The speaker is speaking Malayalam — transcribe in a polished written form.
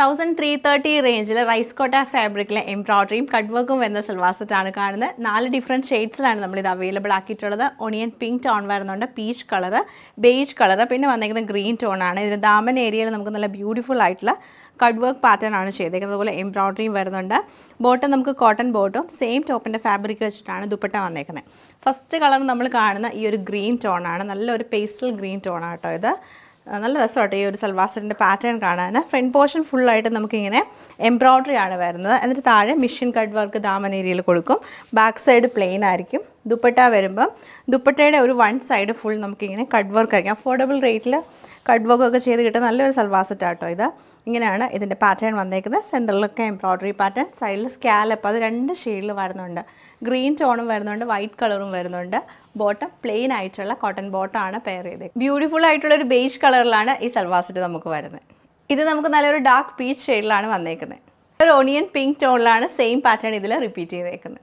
1330 റേഞ്ചിൽ റൈസ് കോട്ട ഫാബ്രിക്കിലെ എംബ്രോയ്ഡറിയും കട്ട് വർക്കും വരുന്ന സൽവാർ സെറ്റാണ് കാണുന്നത്. 4 ഡിഫറെൻറ്റ് ഷെയ്ഡ്സിലാണ് നമ്മളിത് അവൈലബിൾ ആക്കിയിട്ടുള്ളത്. ഒണിയൻ പിങ്ക് ടോൺ വരുന്നുണ്ട്, പീച്ച് കളറ്, ബേജ് കളറ്, പിന്നെ വന്നിരിക്കുന്നത് ഗ്രീൻ ടോണാണ്. ഇതിന് ദാമൻ ഏരിയയിൽ നമുക്ക് നല്ല ബ്യൂട്ടിഫുൾ ആയിട്ടുള്ള കട്ട് വർക്ക് പാറ്റേൺ ആണ് ചെയ്തേക്കുന്നത്. അതുപോലെ എംബ്രോയ്ഡറിയും വരുന്നുണ്ട്. ബോട്ടം നമുക്ക് കോട്ടൺ ബോട്ടും സെയിം ടോപ്പിൻ്റെ ഫാബ്രിക് വെച്ചിട്ടാണ് ദുപ്പട്ട വന്നേക്കുന്നത്. ഫസ്റ്റ് കളർ നമ്മൾ കാണുന്ന ഈ ഒരു ഗ്രീൻ ടോണാണ്, നല്ലൊരു പേസ്റ്റൽ ഗ്രീൻ ടോണാണ് കേട്ടോ. ഇത് നല്ല രസമായിട്ട് ഈ ഒരു സൽവാർ സെറ്റിൻ്റെ പാറ്റേൺ കാണാൻ. ഫ്രണ്ട് പോർഷൻ ഫുള്ളായിട്ട് നമുക്കിങ്ങനെ എംബ്രോയ്ഡറി ആണ് വരുന്നത്. എന്നിട്ട് താഴെ മിഷ്യൻ കട്ട് വർക്ക് ദാമൻ ഏരിയയിൽ കൊടുക്കും. ബാക്ക് സൈഡ് പ്ലെയിൻ ആയിരിക്കും. ദുപ്പട്ട വരുമ്പം ദുപ്പട്ടയുടെ ഒരു വൺ സൈഡ് ഫുൾ നമുക്കിങ്ങനെ കട്ട് വർക്ക് ആയിരിക്കും. അഫോർഡബിൾ റേറ്റിൽ കട്ട് വർക്കൊക്കെ ചെയ്ത് കിട്ടുന്ന നല്ലൊരു സൽവാർ സെറ്റാട്ടോ ഇത്. ഇങ്ങനെയാണ് ഇതിൻ്റെ പാറ്റേൺ വന്നേക്കുന്നത്. സെൻറ്ററിലൊക്കെ എംബ്രോയ്ഡറി പാറ്റേൺ, സൈഡിൽ സ്കാലപ്പ്, അത് 2 ഷെയ്ഡിൽ വരുന്നുണ്ട്. ഗ്രീൻ ടോണും വരുന്നുണ്ട്, വൈറ്റ് കളറും വരുന്നുണ്ട്. ബോട്ടം പ്ലെയിൻ ആയിട്ടുള്ള കോട്ടൺ ബോട്ടമാണ് പെയർ ചെയ്തത്. ബ്യൂട്ടിഫുൾ ആയിട്ടുള്ള ഒരു ബേജ് കളറിലാണ് ഈ സൽവാർ സെറ്റ് നമുക്ക് വരുന്നത്. ഇത് നമുക്ക് നല്ലൊരു ഡാർക്ക് പീച്ച് ഷെയ്ഡിലാണ് വന്നേക്കുന്നത്. ഒരു ഓണിയൻ പിങ്ക് ടോണിലാണ് സെയിം പാറ്റേൺ ഇതിൽ റിപ്പീറ്റ് ചെയ്തേക്കുന്നത്.